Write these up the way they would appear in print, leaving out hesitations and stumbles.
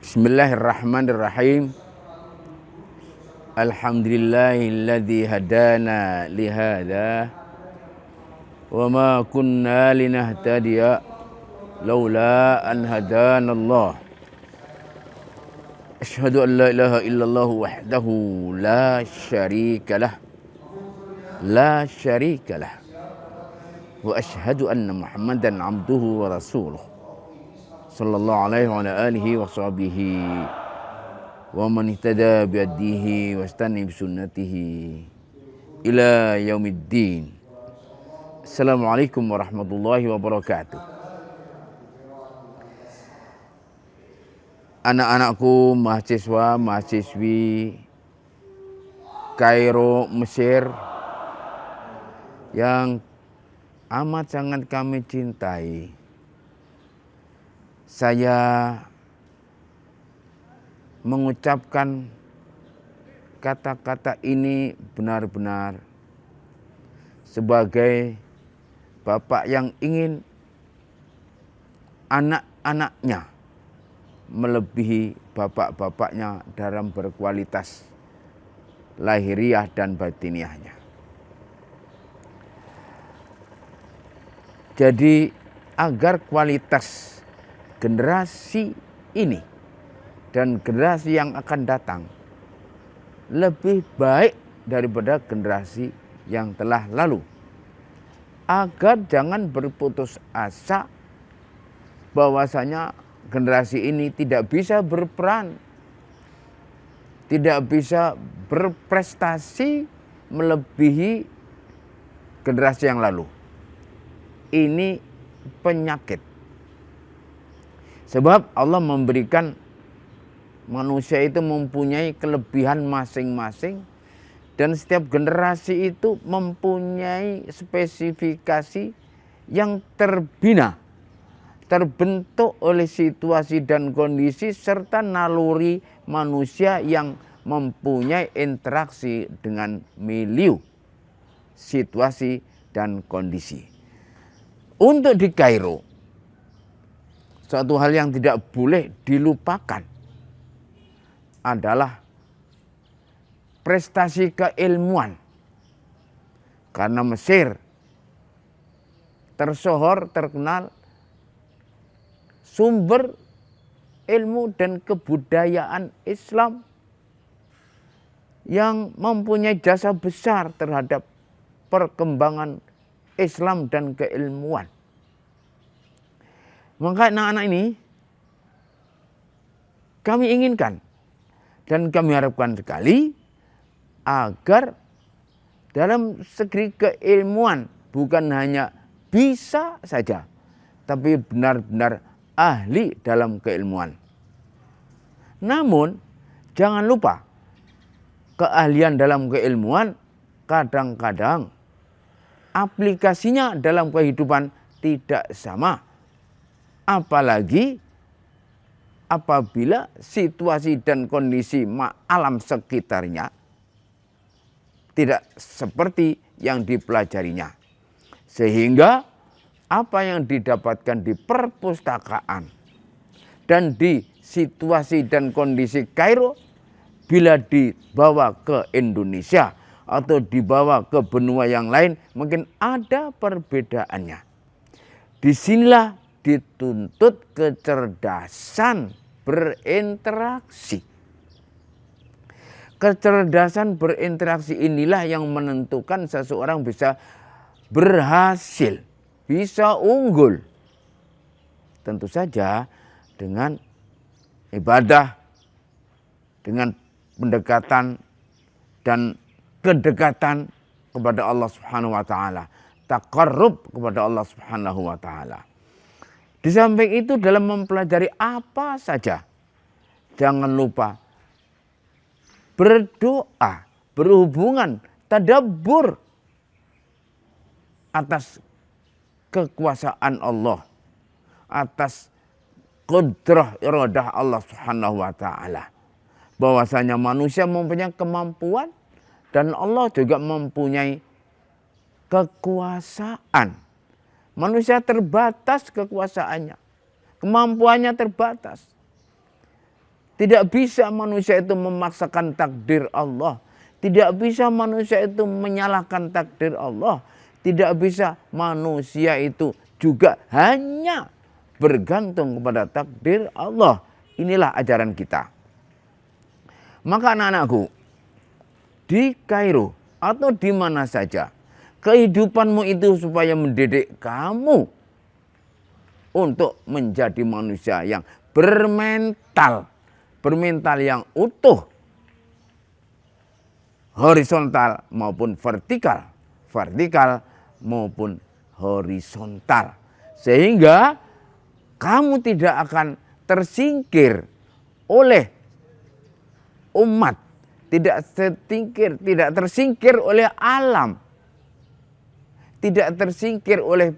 Bismillahirrahmanirrahim. Alhamdulillahilladzi hadana lihada wa ma kunna linahtadiya laula an hadanallah. Asyhadu an la ilaha illallah wahdahu la syarikalah wa asyhadu anna Muhammadan abduhu wa rasuluh sallallahu alaihi wa ala alihi wa sahbihi wa man ihtada bi hadihi wa istana bi sunnatihi ila yaumiddin. Assalamualaikum warahmatullahi wabarakatuh. Anak-anakku, mahasiswa, mahasiswi Kairo, Mesir yang amat sangat kami cintai. Saya mengucapkan kata-kata ini benar-benar sebagai bapak yang ingin anak-anaknya melebihi bapak-bapaknya dalam berkualitas lahiriah dan batiniahnya. Jadi agar kualitas generasi ini dan generasi yang akan datang lebih baik daripada generasi yang telah lalu, agar jangan berputus asa bahwasanya generasi ini tidak bisa berperan, tidak bisa berprestasi melebihi generasi yang lalu. Ini penyakit. Sebab Allah memberikan manusia itu mempunyai kelebihan masing-masing, dan setiap generasi itu mempunyai spesifikasi yang terbina, terbentuk oleh situasi dan kondisi serta naluri manusia yang mempunyai interaksi dengan milieu, situasi dan kondisi. Untuk di Kairo, suatu hal yang tidak boleh dilupakan adalah prestasi keilmuan. Karena Mesir tersohor, terkenal sumber ilmu dan kebudayaan Islam yang mempunyai jasa besar terhadap perkembangan Islam dan keilmuan. Maka anak-anak ini kami inginkan dan kami harapkan sekali agar dalam segi keilmuan bukan hanya bisa saja, tapi benar-benar ahli dalam keilmuan. Namun jangan lupa, keahlian dalam keilmuan kadang-kadang aplikasinya dalam kehidupan tidak sama. Apalagi apabila situasi dan kondisi alam sekitarnya tidak seperti yang dipelajarinya. Sehingga apa yang didapatkan di perpustakaan dan di situasi dan kondisi Kairo, bila dibawa ke Indonesia atau dibawa ke benua yang lain, mungkin ada perbedaannya. Disinilah dituntut kecerdasan berinteraksi. Kecerdasan berinteraksi inilah yang menentukan seseorang bisa berhasil, bisa unggul. Tentu saja dengan ibadah, dengan pendekatan dan kedekatan kepada Allah Subhanahu wa taala, taqarrub kepada Allah Subhanahu wa taala. Di samping itu dalam mempelajari apa saja, jangan lupa berdoa, berhubungan, tadabbur atas kekuasaan Allah, atas qudrah iradah Allah Subhanahu wa taala. Bahwasanya manusia mempunyai kemampuan dan Allah juga mempunyai kekuasaan. Manusia terbatas kekuasaannya, kemampuannya terbatas. Tidak bisa manusia itu memaksakan takdir Allah. Tidak bisa manusia itu menyalahkan takdir Allah. Tidak bisa manusia itu juga hanya bergantung kepada takdir Allah. Inilah ajaran kita. Maka anak-anakku, di Kairo atau di mana saja, kehidupanmu itu supaya mendidik kamu untuk menjadi manusia yang bermental yang utuh, horizontal maupun vertikal maupun horizontal, sehingga kamu tidak akan tersingkir oleh umat, tidak tersingkir oleh alam, tidak tersingkir oleh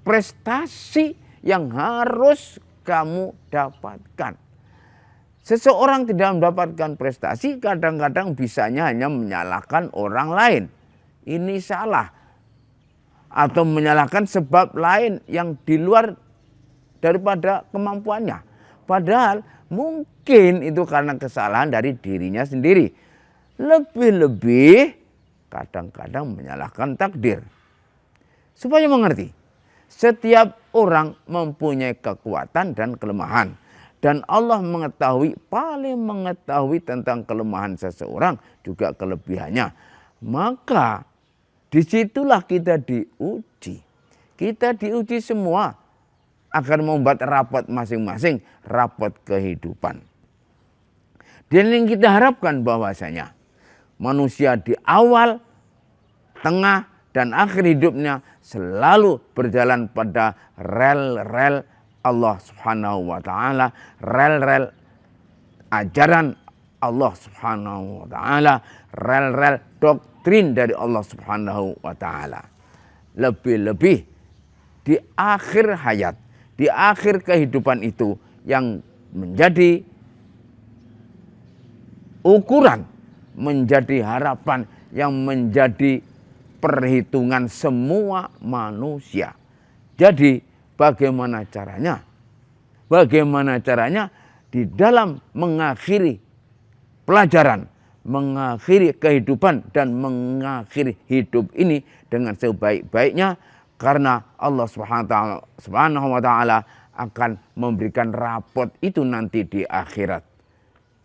prestasi yang harus kamu dapatkan. Seseorang tidak mendapatkan prestasi, kadang-kadang bisanya hanya menyalahkan orang lain. Ini salah. Atau menyalahkan sebab lain yang di luar daripada kemampuannya. Padahal mungkin itu karena kesalahan dari dirinya sendiri. Lebih-lebih kadang-kadang menyalahkan takdir. Supaya mengerti, setiap orang mempunyai kekuatan dan kelemahan. Dan Allah paling mengetahui tentang kelemahan seseorang, juga kelebihannya. Maka disitulah kita diuji. Kita diuji semua akan membuat rapot masing-masing, rapot kehidupan. Dan yang kita harapkan bahwasanya manusia di awal, tengah, dan akhir hidupnya selalu berjalan pada rel-rel Allah Subhanahu wa ta'ala, rel-rel ajaran Allah Subhanahu wa ta'ala, rel-rel doktrin dari Allah Subhanahu wa ta'ala. Lebih-lebih di akhir hayat, di akhir kehidupan itu yang menjadi ukuran, menjadi harapan, yang menjadi perhitungan semua manusia. Jadi bagaimana caranya? Bagaimana caranya di dalam mengakhiri pelajaran, mengakhiri kehidupan, dan mengakhiri hidup ini dengan sebaik-baiknya, karena Allah Subhanahu wa ta'ala akan memberikan rapot itu nanti di akhirat.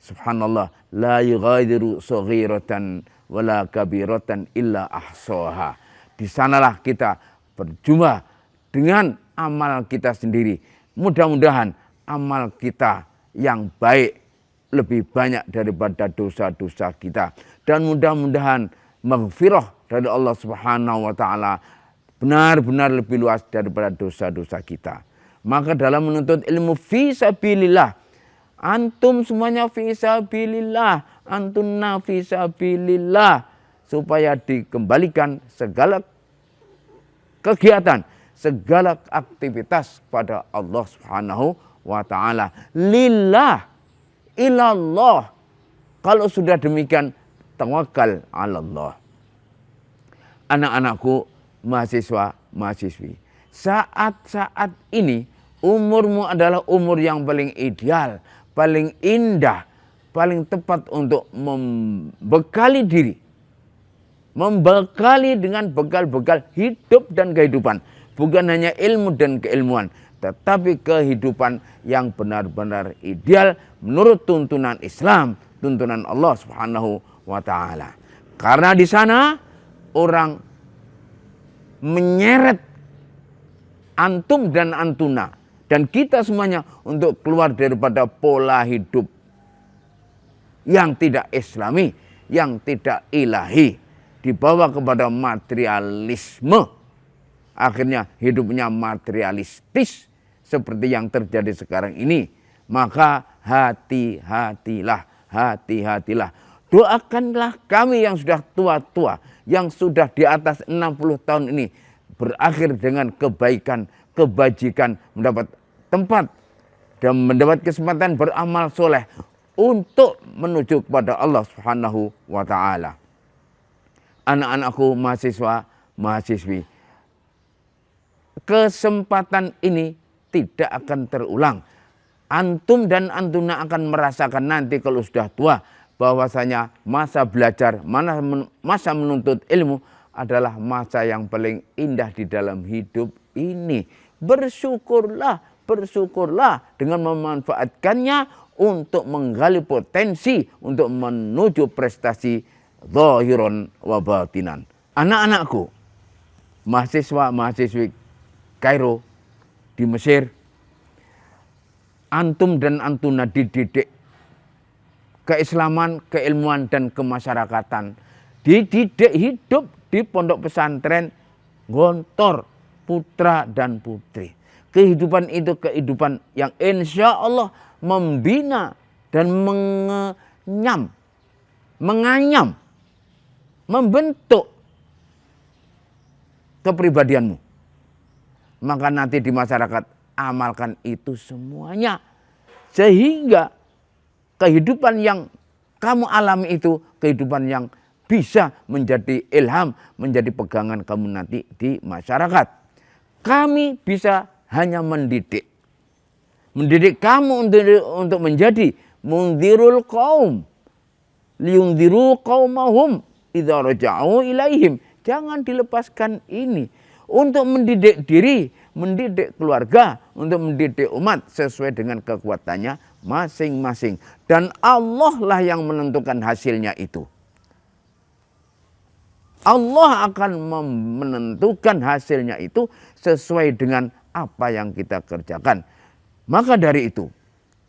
Subhanallah, la yughadiru saghiratan wala kabiratan illa ahsaha. Di sanalah kita berjumpa dengan amal kita sendiri. Mudah-mudahan amal kita yang baik lebih banyak daripada dosa-dosa kita. Dan mudah-mudahan maghfirah dari Allah Subhanahu wa ta'ala benar-benar lebih luas daripada dosa-dosa kita. Maka dalam menuntut ilmu fi sabilillah, antum semuanya fi sabilillah, antunna fi sabilillah, supaya dikembalikan segala kegiatan, segala aktivitas pada Allah Subhanahu wa ta'ala. Lillah, ilallah. Kalau sudah demikian, tawakal ala Allah. Anak-anakku, mahasiswa, mahasiswi, saat-saat ini umurmu adalah umur yang paling ideal, paling indah, paling tepat untuk membekali diri. Membekali dengan bekal-bekal hidup dan kehidupan. Bukan hanya ilmu dan keilmuan, tetapi kehidupan yang benar-benar ideal menurut tuntunan Islam, tuntunan Allah Subhanahu wa ta'ala. Karena di sana orang menyeret antum dan antuna dan kita semuanya untuk keluar daripada pola hidup yang tidak islami, yang tidak ilahi, dibawa kepada materialisme. Akhirnya hidupnya materialistis seperti yang terjadi sekarang ini. Maka hati-hatilah. Doakanlah kami yang sudah tua-tua, yang sudah di atas 60 tahun ini, berakhir dengan kebaikan, kebajikan, mendapat tempat dan mendapat kesempatan beramal soleh untuk menuju kepada Allah Subhanahu wa ta'ala. Anak-anakku, mahasiswa, mahasiswi, kesempatan ini tidak akan terulang. Antum dan antuna akan merasakan nanti kalau sudah tua bahwasanya masa belajar, masa menuntut ilmu adalah masa yang paling indah di dalam hidup ini. Bersyukurlah dengan memanfaatkannya untuk menggali potensi untuk menuju prestasi zahiran wa batinan. Anak-anakku, mahasiswa-mahasiswi Kairo di Mesir, antum dan antuna dididik keislaman, keilmuan dan kemasyarakatan. Dididik hidup di pondok pesantren Gontor putra dan putri. Kehidupan itu kehidupan yang insya Allah membina dan menganyam, membentuk kepribadianmu. Maka nanti di masyarakat amalkan itu semuanya. Sehingga kehidupan yang kamu alami itu kehidupan yang bisa menjadi ilham, menjadi pegangan kamu nanti di masyarakat. Kami bisa hanya mendidik. Mendidik kamu untuk menjadi mundzirul qaum. Liundziru qaumahum idza raja'u ilaihim. Jangan dilepaskan ini. Untuk mendidik diri, mendidik keluarga, untuk mendidik umat sesuai dengan kekuatannya masing-masing. Dan Allah lah yang menentukan hasilnya itu. Allah akan menentukan hasilnya itu sesuai dengan apa yang kita kerjakan. Maka dari itu,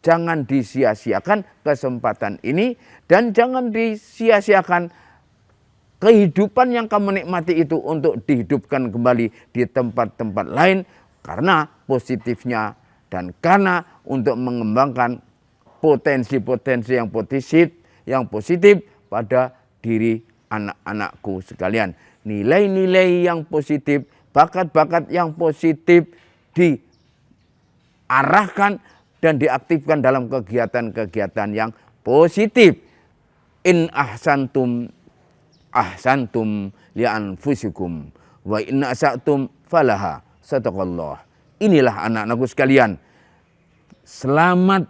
jangan disia-siakan kesempatan ini dan jangan disia-siakan kehidupan yang kamu nikmati itu untuk dihidupkan kembali di tempat-tempat lain karena positifnya dan karena untuk mengembangkan potensi-potensi yang positif pada diri anak-anakku sekalian. Nilai-nilai yang positif, bakat-bakat yang positif diarahkan dan diaktifkan dalam kegiatan-kegiatan yang positif. In ahsantum li anfusikum wa in asa'tum falaha. Sadaqallah. Inilah anak-anakku sekalian. Selamat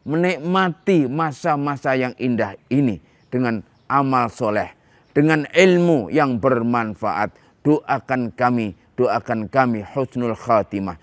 menikmati masa-masa yang indah ini dengan amal soleh, dengan ilmu yang bermanfaat. Doakan kami husnul khatimah.